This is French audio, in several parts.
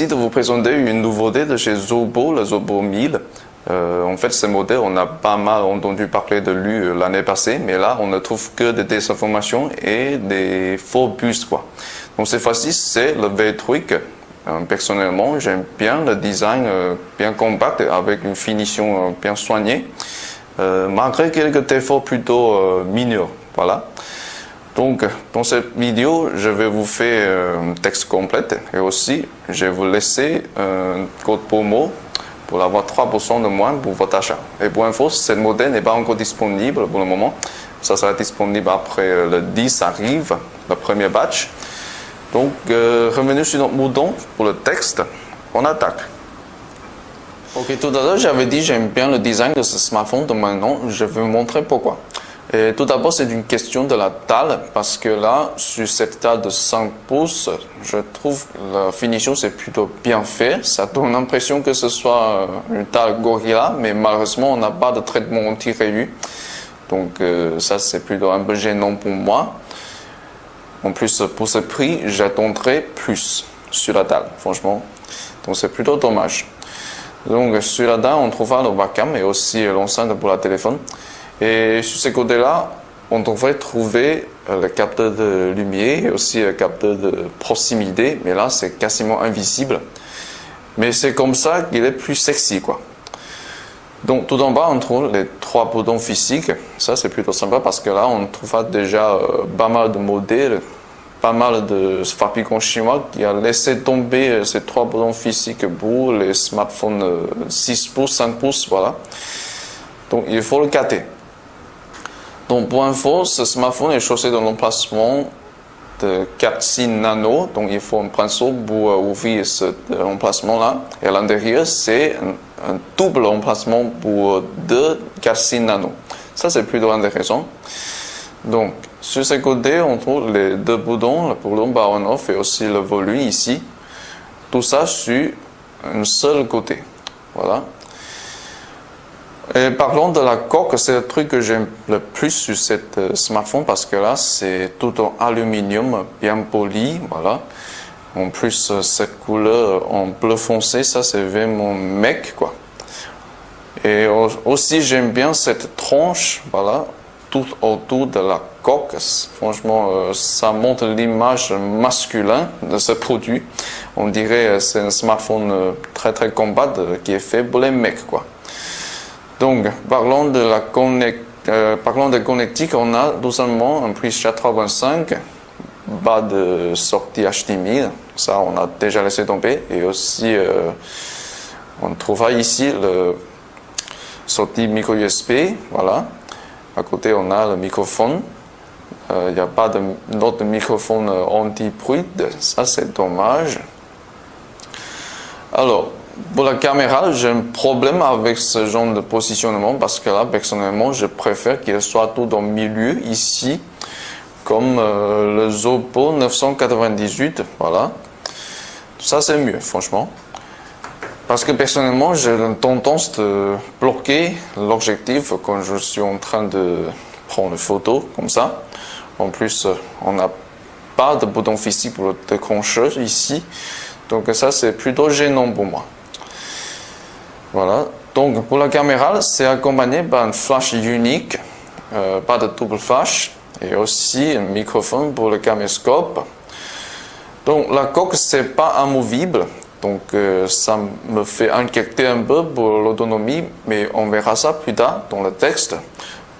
de vous présenter une nouveauté de chez Zobo, le Zobo 1000. En fait, ce modèle, on a pas mal entendu parler de lui l'année passée, mais là, on ne trouve que des désinformations et des faux bustes, quoi. Donc, cette fois-ci, c'est le V-Tweak. Personnellement, j'aime bien le design bien compact avec une finition bien soignée, malgré quelques défauts plutôt mineurs. Voilà. Donc, dans cette vidéo, je vais vous faire un texte complet et aussi, je vais vous laisser un code promo pour avoir 3% de moins pour votre achat. Et pour info, ce modèle n'est pas encore disponible pour le moment. Ça sera disponible après le 10 arrive, le premier batch. Donc, revenez sur notre mouton pour le texte. On attaque. Ok, tout à l'heure, j'avais dit j'aime bien le design de ce smartphone. Donc maintenant, je vais vous montrer pourquoi. Et tout d'abord, c'est une question de la dalle, parce que là, sur cette dalle de 5 pouces, je trouve la finition c'est plutôt bien fait. Ça donne l'impression que ce soit une dalle Gorilla, mais malheureusement, on n'a pas de traitement anti-rayures. Donc ça, c'est plutôt un peu gênant pour moi. En plus, pour ce prix, j'attendrai plus sur la dalle, franchement. Donc c'est plutôt dommage. Donc sur la dalle, on trouvera le webcam et aussi l'enceinte pour le téléphone. Et sur ce côté-là, on devrait trouver le capteur de lumière et aussi le capteur de proximité. Mais là, c'est quasiment invisible. Mais c'est comme ça qu'il est plus sexy, quoi. Donc, tout en bas, on trouve les 3 boutons physiques. Ça, c'est plutôt sympa parce que là, on trouvera déjà pas mal de modèles, pas mal de fabricants chinois qui ont laissé tomber ces 3 boutons physiques pour les smartphones 6 pouces, 5 pouces, voilà. Donc, il faut le capter. Donc, pour info, ce smartphone est chaussé dans l'emplacement de 4-6 nano. Donc, il faut un pinceau pour ouvrir cet emplacement-là. Et à l'intérieur, c'est un double emplacement pour 2 4-6 nano. Ça, c'est plutôt intéressant. Donc, sur ce côté, on trouve les 2 boutons, le boulon bar on-off et aussi le volume ici. Tout ça sur un seul côté. Voilà. Et parlons de la coque, c'est le truc que j'aime le plus sur cette smartphone parce que là, c'est tout en aluminium bien poli, voilà. En plus, cette couleur en bleu foncé, ça c'est vraiment mec, quoi. Et aussi, j'aime bien cette tranche, voilà, tout autour de la coque. Franchement, ça montre l'image masculine de ce produit. On dirait c'est un smartphone très très compact qui est fait pour les mecs, quoi. Donc, parlons de connectique, on a tout simplement un prise 4.5, bas de sortie HDMI, ça on a déjà laissé tomber, et aussi on trouvera ici le sortie micro USB, voilà. À côté on a le microphone, il n'y a pas d'autre microphone anti-bruit, ça c'est dommage. Alors, pour la caméra, j'ai un problème avec ce genre de positionnement parce que là, personnellement, je préfère qu'il soit tout dans le milieu, ici, comme le Zobo 998, voilà. Ça, c'est mieux, franchement. Parce que personnellement, j'ai une tendance de bloquer l'objectif quand je suis en train de prendre une photo, comme ça. En plus, on n'a pas de bouton physique pour le déclencheur ici. Donc ça, c'est plutôt gênant pour moi. Voilà, donc pour la caméra, c'est accompagné par un flash unique, pas de double flash, et aussi un microphone pour le caméscope. Donc la coque, c'est pas amovible, donc ça me fait inquiéter un peu pour l'autonomie, mais on verra ça plus tard dans le texte.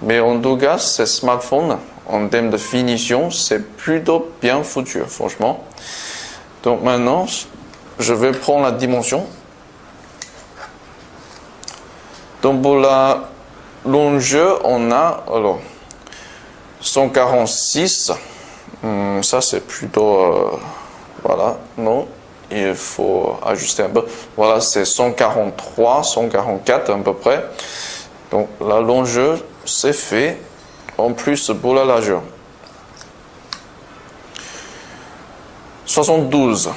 Mais en tout cas, ce smartphone, en termes de finition, c'est plutôt bien foutu, franchement. Donc maintenant, je vais prendre la dimension. Donc pour la longueur, on a alors 146. Ça c'est plutôt voilà, non, il faut ajuster un peu. Voilà, c'est 143, 144 à peu près. Donc la longueur, c'est fait. En plus pour la largeur, 72.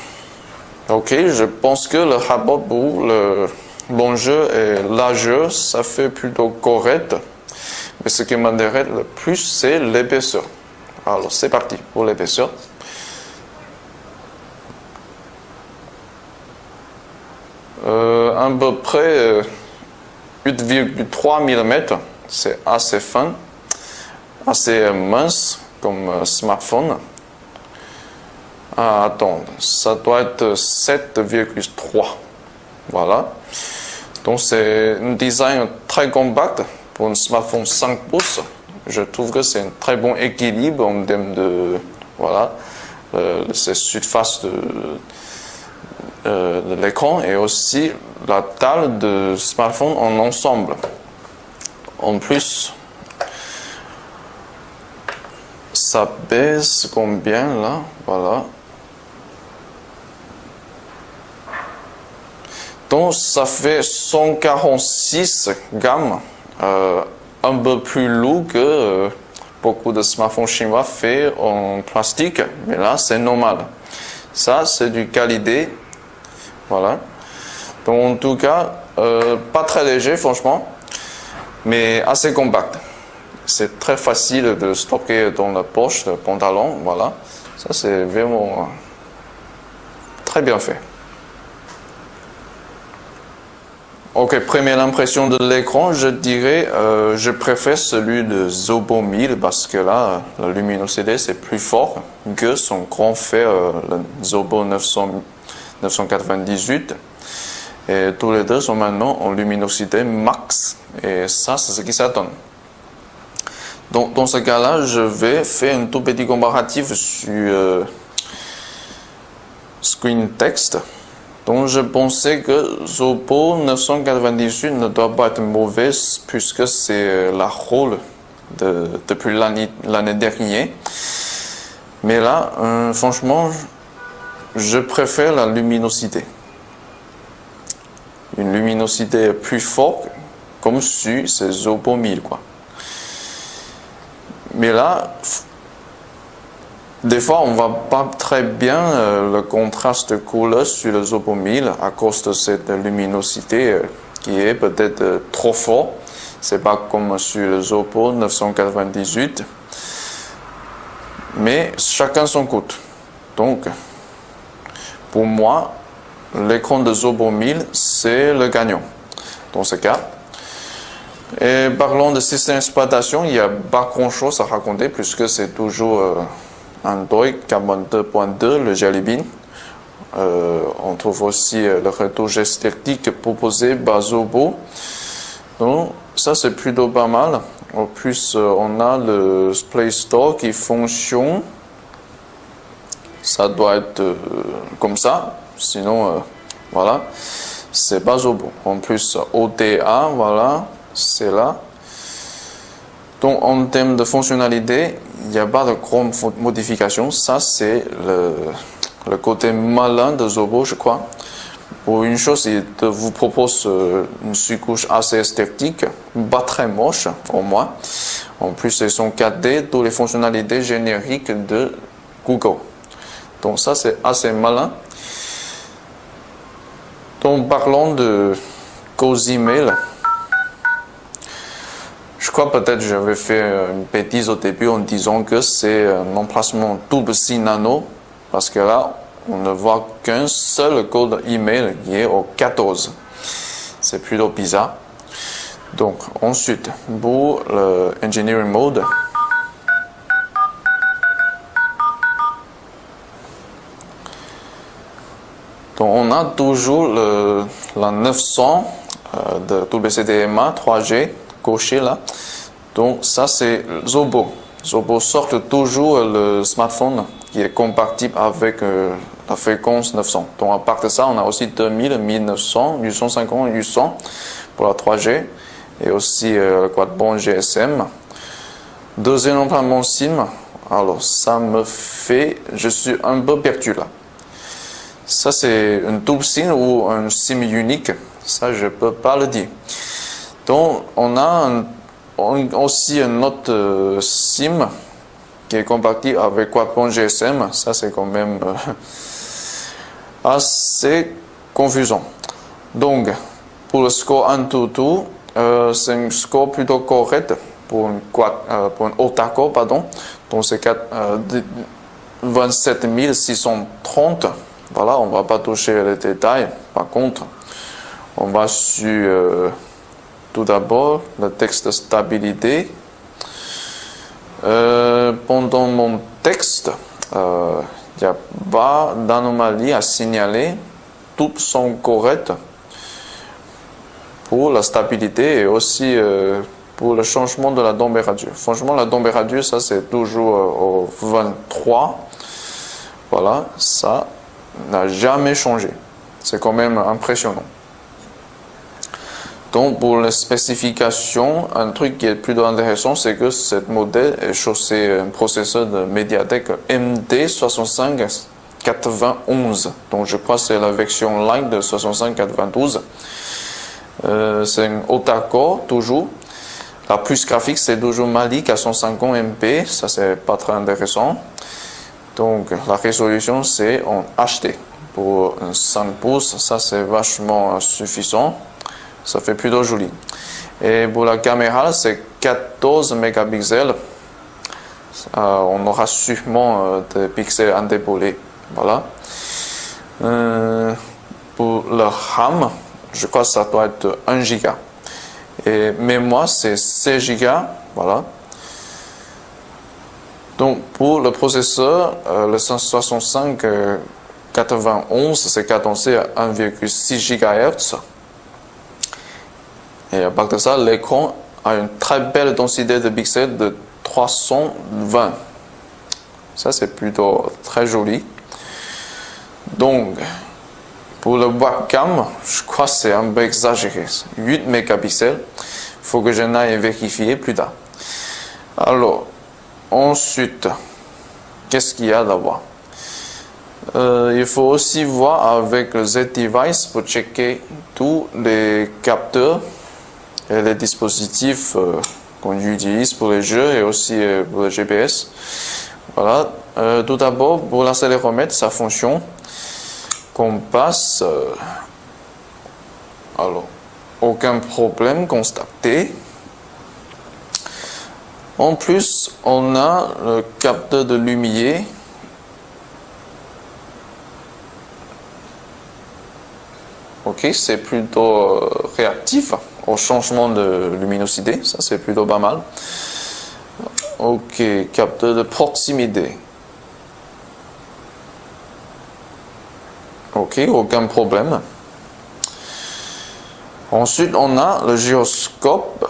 Ok, je pense que le rapport pour le longueur et largeur, ça fait plutôt correct. Mais ce qui m'intéresse le plus, c'est l'épaisseur. Alors, c'est parti pour l'épaisseur. À peu près 8,3 mm, c'est assez fin, assez mince comme smartphone. Ah, attends, ça doit être 7,3. Voilà. Donc c'est un design très compact pour un smartphone 5 pouces. Je trouve que c'est un très bon équilibre en termes de voilà, ces surfaces de l'écran et aussi la taille de smartphone en ensemble. En plus, ça baisse combien là? Voilà. Donc ça fait 146 grammes, un peu plus lourd que beaucoup de smartphones chinois faits en plastique, mais là c'est normal. Ça c'est du qualité, voilà. Donc en tout cas, pas très léger franchement, mais assez compact. C'est très facile de stocker dans la poche de pantalon, voilà. Ça c'est vraiment très bien fait. Ok, première impression de l'écran, je dirais, je préfère celui de Zobo 1000 parce que là, la luminosité c'est plus fort que son grand frère, le Zobo 998. Et tous les deux sont maintenant en luminosité max. Et ça, c'est ce qui s'attend. Donc, dans ce cas-là, je vais faire un tout petit comparatif sur Screen Text. Donc je pensais que Zobo 998 ne doit pas être mauvais puisque c'est la rôle depuis l'année dernière. Mais là, franchement, je préfère la luminosité. Une luminosité plus forte, comme sur ces Zobo 1000, quoi. Mais là, des fois, on ne voit pas très bien le contraste de couleur sur le Zobo 1000 à cause de cette luminosité qui est peut-être trop forte. C'est pas comme sur le Zobo 998. Mais chacun son goût. Donc, pour moi, l'écran de Zobo 1000, c'est le gagnant dans ce cas. Et parlons de système d'exploitation, il n'y a pas grand-chose à raconter puisque c'est toujours Android 42.2, le Jelly Bean. On trouve aussi le retouche esthétique proposé par Zobo. Donc ça c'est plutôt pas mal. En plus on a le Play Store qui fonctionne. Ça doit être comme ça. Sinon voilà, c'est pas Zobo. En plus OTA, voilà, c'est là. Donc en termes de fonctionnalité, il n'y a pas de grandes modifications. Ça c'est le côté malin de Zobo, je crois. Pour une chose, il vous propose une surcouche assez esthétique, pas très moche au moins. En plus, ils sont 4D, toutes les fonctionnalités génériques de Google. Donc ça c'est assez malin. Donc parlons de Cozy Mail. Je crois peut-être j'avais fait une bêtise au début en disant que c'est un emplacement double 6 nano parce que là on ne voit qu'un seul code email qui est au 14. C'est plutôt bizarre. Donc ensuite pour le engineering mode, donc on a toujours la 900 de WCDMA 3G coché là. Donc ça c'est Zobo. Zobo sort toujours le smartphone qui est compatible avec la fréquence 900. Donc à part de ça, on a aussi 2000, 1900, 850 et 800 pour la 3G et aussi le quad-band GSM. Deuxième emplacement SIM. Alors ça me fait, je suis un peu perdu là. Ça c'est un double SIM ou un SIM unique. Ça je peux pas le dire. Donc on a aussi un autre SIM qui est compatible avec quad-band GSM. Ça c'est quand même assez confusant. Donc pour le score AnTuTu, c'est un score plutôt correct pour un octa-core, pardon. Donc c'est 27 630. Voilà, on ne va pas toucher les détails. Par contre, On va sur tout d'abord le texte stabilité. Pendant mon texte, il n'y a pas d'anomalie à signaler. Toutes sont correctes pour la stabilité et aussi pour le changement de la température. Franchement, la température, ça c'est toujours au 23. Voilà, ça n'a jamais changé. C'est quand même impressionnant. Donc, pour les spécifications, un truc qui est plutôt intéressant, c'est que cette modèle est chaussé un processeur de MediaTek MD6591. Donc, je crois que c'est la version light de 6592. C'est un octa-core, toujours. La puce graphique, c'est toujours Mali 450 MP. Ça, c'est pas très intéressant. Donc, la résolution, c'est en HD. Pour un 5 pouces, ça, c'est vachement suffisant. Ça fait plutôt joli. Et pour la caméra, c'est 14 mégapixels. On aura sûrement des pixels interpolés. Voilà. Pour le RAM, je crois que ça doit être 1 Go. Et mémoire, c'est 16 Go. Voilà. Donc, pour le processeur, le 16591, c'est cadencé à 1,6 GHz. Et à part de ça, l'écran a une très belle densité de pixels de 320. Ça, c'est plutôt très joli. Donc, pour le webcam, je crois que c'est un peu exagéré. 8 mégapixels. Il faut que je n'aille vérifier plus tard. Alors, ensuite, qu'est-ce qu'il y a là-bas? Il faut aussi voir avec le Z-Device pour checker tous les capteurs et les dispositifs qu'on utilise pour les jeux et aussi pour le GPS. Voilà. Tout d'abord, pour l'accéléromètre, sa fonction qu'on passe. Alors, aucun problème constaté. En plus, on a le capteur de lumière. Ok, c'est plutôt réactif au changement de luminosité, ça c'est plutôt pas mal. Ok, capteur de proximité. Ok, aucun problème. Ensuite, on a le gyroscope.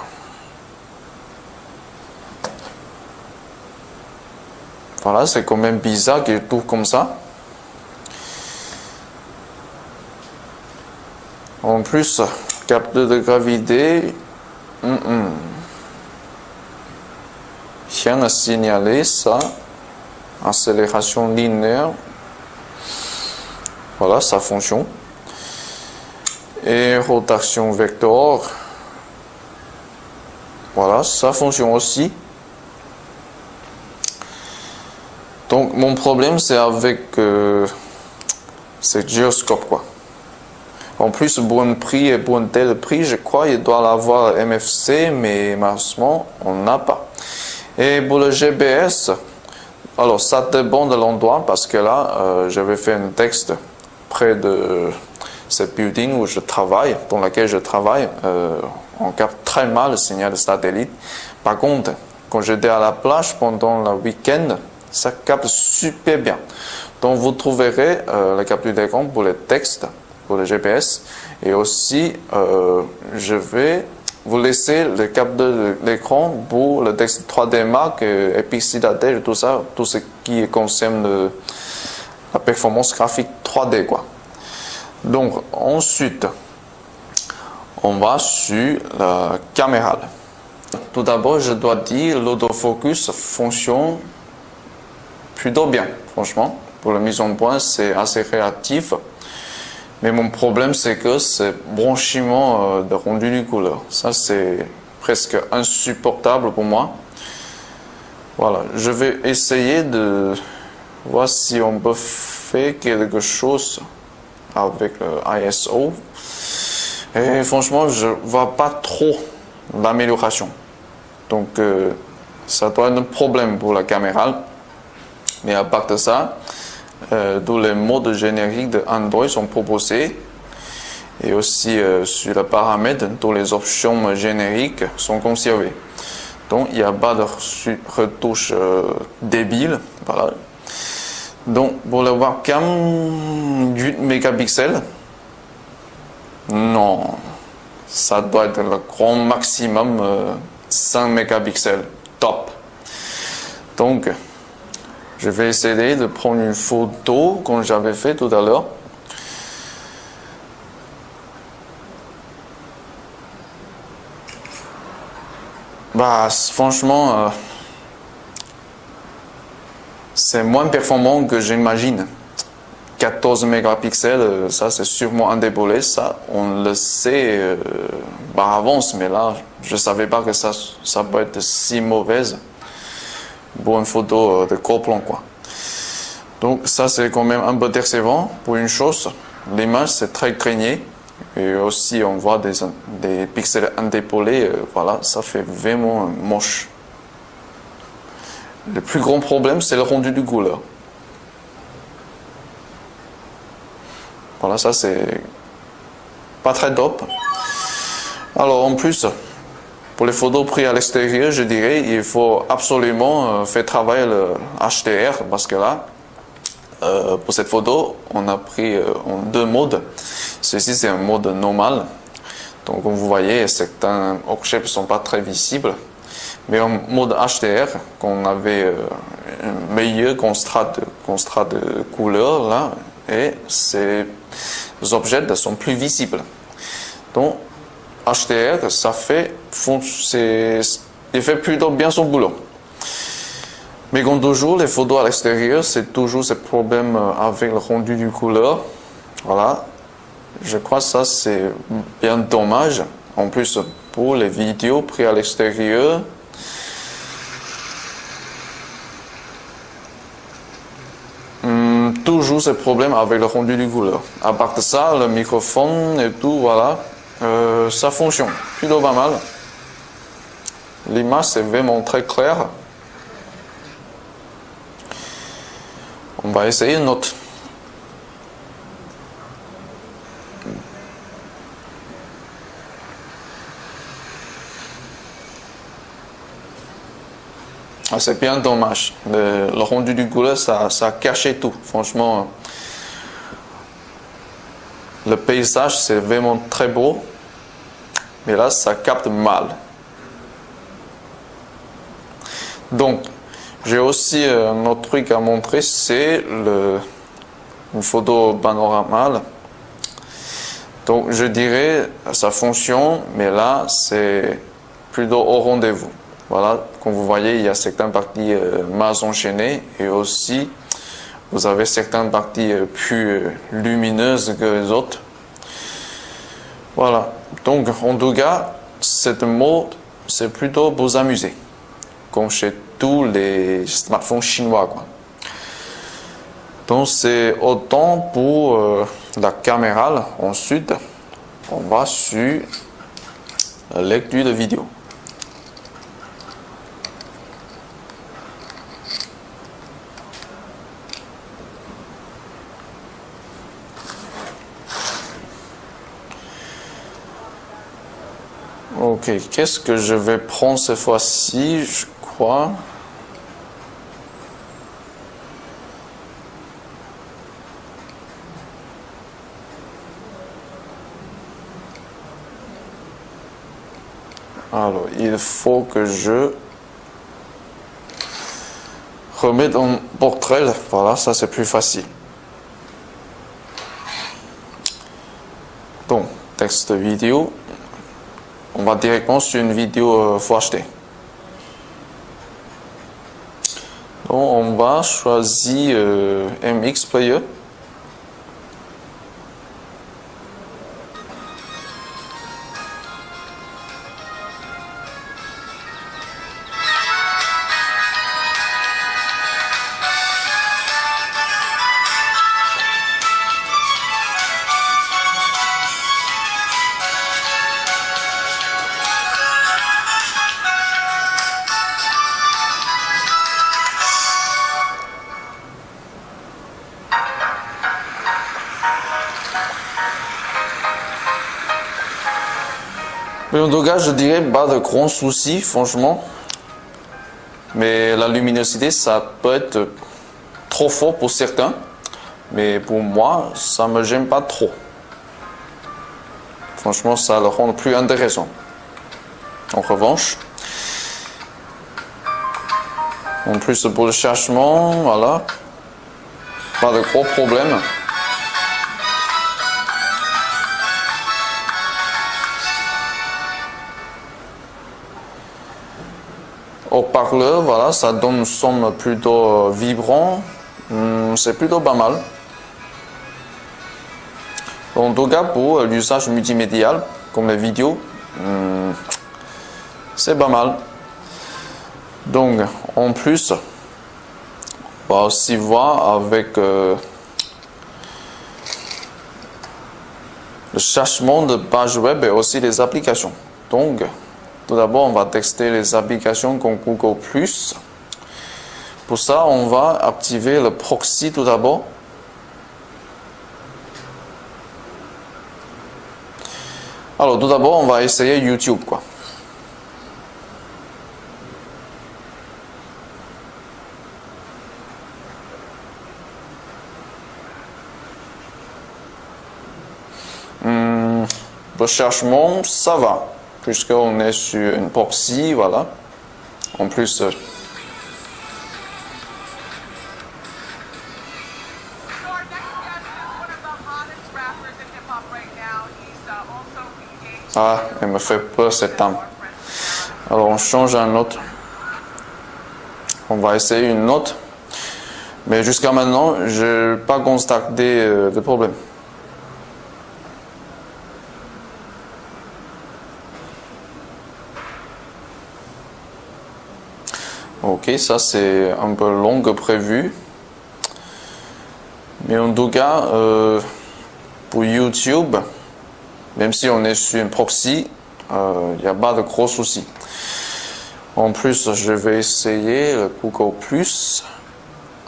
Voilà, c'est quand même bizarre qu'il tourne comme ça. En plus, capteur de gravité, rien à signaler, ça. Accélération linéaire. Voilà sa fonction. Et rotation vecteur. Voilà sa fonction aussi. Donc, mon problème, c'est avec ce gyroscope, quoi. En plus, pour un prix et pour un tel prix, je crois qu'il doit l'avoir MFC, mais malheureusement, on n'a pas. Et pour le GPS, alors ça dépend de l'endroit, parce que là, j'avais fait un texte près de cette building où je travaille, dans laquelle je travaille. On capte très mal le signal de satellite. Par contre, quand j'étais à la plage pendant le week-end, ça capte super bien. Donc, vous trouverez la capture d'écran pour les textes, pour le GPS, et aussi je vais vous laisser le capteur de l'écran pour le texte 3D Mark, Epixidate, tout ça, tout ce qui concerne la performance graphique 3D, quoi. Donc ensuite, on va sur la caméra. Tout d'abord, je dois dire l'autofocus fonctionne plutôt bien, franchement. Pour la mise en point, c'est assez réactif. Mais mon problème, c'est que c'est branchement de rendu de couleur. Ça, c'est presque insupportable pour moi. Voilà, je vais essayer de voir si on peut faire quelque chose avec le ISO. Et franchement, je ne vois pas trop d'amélioration. Donc, ça doit être un problème pour la caméra. Mais à part de ça, tous les modes génériques de Android sont proposés. Et aussi sur le paramètre, toutes les options génériques sont conservées. Donc il n'y a pas de retouche débile. Voilà. Donc pour le webcam 8 mégapixels, non, ça doit être le grand maximum 5 mégapixels, top. Donc je vais essayer de prendre une photo comme j'avais fait tout à l'heure. Bah, franchement, c'est moins performant que j'imagine. 14 mégapixels, ça c'est sûrement un déboulé, ça on le sait par avance, mais là je ne savais pas que ça peut être si mauvaise pour une photo de gros plan, quoi. Donc ça c'est quand même un peu décevant pour une chose, l'image c'est très graigné et aussi on voit des pixels indéboulés, voilà, ça fait vraiment moche. Le plus grand problème c'est le rendu du couleur. Voilà, ça c'est pas très top. Alors en plus, pour les photos prises à l'extérieur, je dirais il faut absolument faire travailler le HDR parce que là, pour cette photo, on a pris en deux modes. Ceci c'est un mode normal. Donc comme vous voyez, certains objets ne sont pas très visibles. Mais en mode HDR, qu'on avait un meilleur contraste de couleur là, et ces objets sont plus visibles. Donc HDR, ça fait, il fait plutôt bien son boulot. Mais comme toujours, les photos à l'extérieur, c'est toujours ce problème avec le rendu du couleur. Voilà, je crois que ça c'est bien dommage. En plus, pour les vidéos prises à l'extérieur, toujours ce problème avec le rendu du couleur. À part de ça, le microphone et tout, voilà, ça fonctionne plutôt pas mal. L'image c'est vraiment très clair. On va essayer une autre. Ah, c'est bien dommage. Le rendu du couleur, ça a caché tout. Franchement, le paysage, c'est vraiment très beau. Mais là, ça capte mal. Donc, j'ai aussi un autre truc à montrer, c'est une photo panoramale. Donc, je dirais, ça fonctionne, mais là, c'est plutôt au rendez-vous. Voilà, comme vous voyez, il y a certaines parties mal enchaînées et aussi, vous avez certaines parties plus lumineuses que les autres. Voilà, donc en tout cas, cette mode, c'est plutôt pour s'amuser, comme chez tous les smartphones chinois, quoi. Donc c'est autant pour la caméra. Là. Ensuite, on va sur la lecture de vidéo. Ok, qu'est-ce que je vais prendre cette fois-ci, je crois. Alors, il faut que je remette en portrait. Voilà, ça c'est plus facile. Donc, texte vidéo. On va directement sur une vidéo Full HD. Donc, on va choisir MX Player. Mais en tout cas, je dirais pas de grands soucis, franchement. Mais la luminosité, ça peut être trop fort pour certains. Mais pour moi, ça me gêne pas trop. Franchement, ça le rend plus intéressant. En revanche, en plus pour le chargement, voilà, pas de gros problèmes. Haut-parleur, voilà, ça donne un son plutôt vibrant. C'est plutôt pas mal. En tout cas, pour l'usage multimédial, comme les vidéos, c'est pas mal. Donc, en plus, on va aussi voir avec le chargement de pages web et aussi les applications. Donc, tout d'abord, on va tester les applications comme Google+. Pour ça, on va activer le proxy tout d'abord. Alors, tout d'abord, on va essayer YouTube, quoi. Le chargement, ça va, puisqu'on est sur une proxy, voilà. En plus, ah, elle me fait peur cette dame. Alors, on change un autre. On va essayer une autre. Mais jusqu'à maintenant, je n'ai pas constaté de problème. Ok, ça c'est un peu long que prévu. Mais en tout cas, pour YouTube, même si on est sur une proxy, il n'y a pas de gros soucis. En plus, je vais essayer le Google+.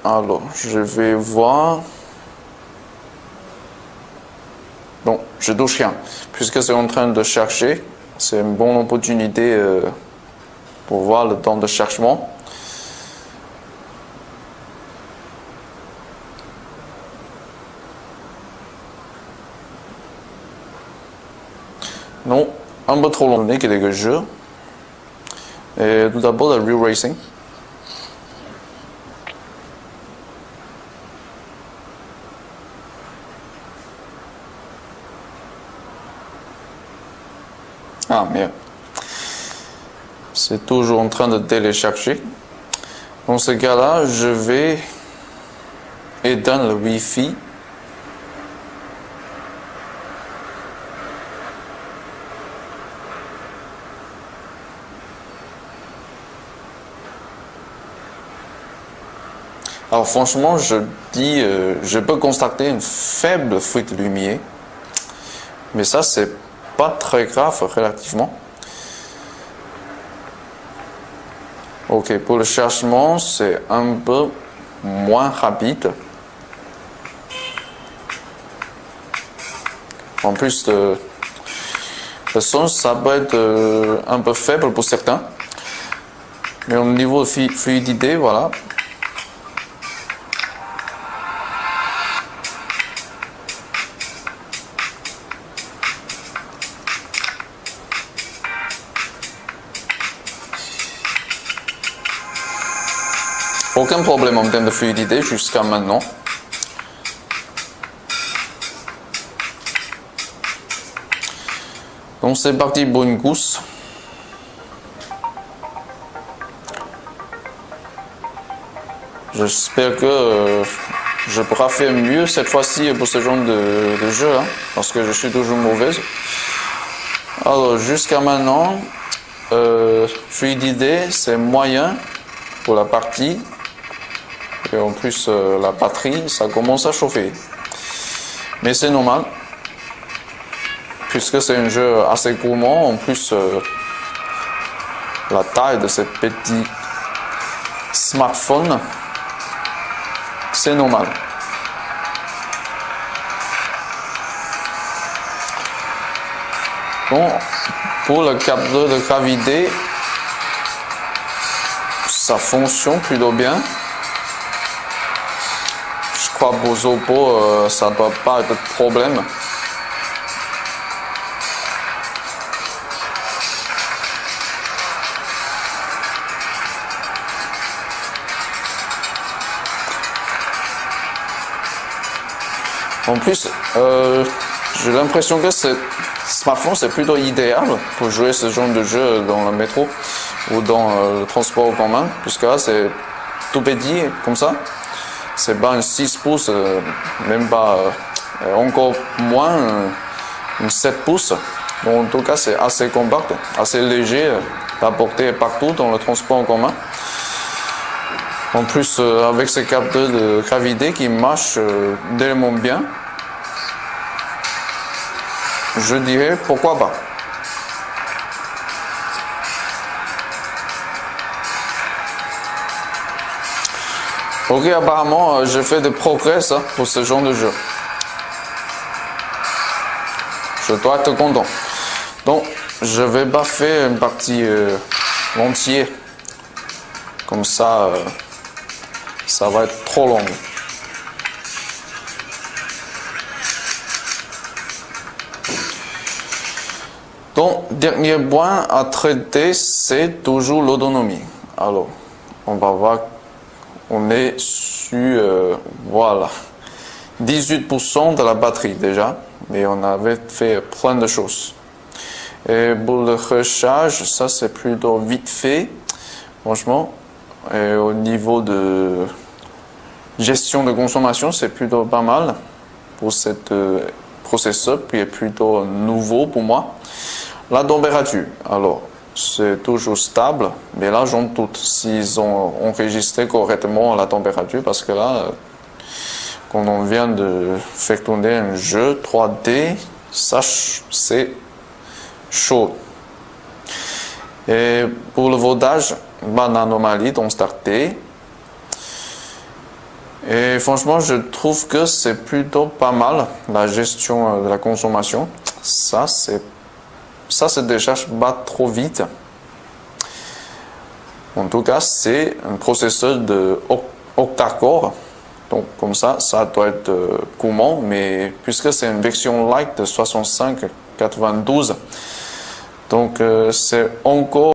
Alors, je vais voir. Bon, je touche rien. Puisque c'est en train de chercher, c'est une bonne opportunité pour voir le temps de chargement. Non, un peu trop long quelques jeux. Et tout d'abord, le Real Racing. Ah merde. C'est toujours en train de télécharger. Dans ce cas-là, je vais éteindre le Wi-Fi. Alors franchement, je dis, je peux constater une faible fuite de lumière, mais ça c'est pas très grave relativement. Ok, pour le chargement, c'est un peu moins rapide. En plus, le son, ça peut être un peu faible pour certains, mais au niveau de fluidité, voilà. Aucun problème en termes de fluidité jusqu'à maintenant. Donc c'est parti pour une course. J'espère que je pourrai faire mieux cette fois-ci pour ce genre de jeu, hein, parce que je suis toujours mauvaise. Alors jusqu'à maintenant, fluidité c'est moyen pour la partie. Et en plus, la batterie, ça commence à chauffer. Mais c'est normal, puisque c'est un jeu assez gourmand. En plus, la taille de ce petit smartphone, c'est normal. Bon, Pour le capteur de gravité, ça fonctionne plutôt bien. Je crois pour Zobo, ça ne doit pas être de problème. En plus, j'ai l'impression que ce smartphone c'est plutôt idéal pour jouer ce genre de jeu dans le métro ou dans le transport en commun, puisque là c'est tout petit comme ça. C'est pas un 6 pouces, même pas, encore moins un 7 pouces. Bon, en tout cas, c'est assez compact, assez léger à porter partout dans le transport en commun. En plus, avec ces capteurs de gravité qui marchent tellement bien, je dirais pourquoi pas. Ok, apparemment, j'ai fait des progrès ça, pour ce genre de jeu. Je dois être content. Donc, je vais baffer une partie entière. Comme ça, ça va être trop long. Donc, dernier point à traiter, c'est toujours l'autonomie. Alors, on va voir. On est sur, voilà, 18% de la batterie déjà, mais on avait fait plein de choses. Et pour le recharge, ça c'est plutôt vite fait, franchement. Et au niveau de gestion de consommation, c'est plutôt pas mal pour cette processeur qui est plutôt nouveau pour moi. La température, alors. C'est toujours stable, mais là j'en doute s'ils ont enregistré correctement la température, parce que là, quand on vient de faire tourner un jeu 3D, ça c'est chaud. Et pour le voltage, pas d'anomalie dans starter. Et franchement, je trouve que c'est plutôt pas mal la gestion de la consommation. Ça se décharge pas trop vite. En tout cas, c'est un processeur de octa-core. Donc, comme ça doit être courant. Mais puisque c'est une version light de 65-92, donc c'est encore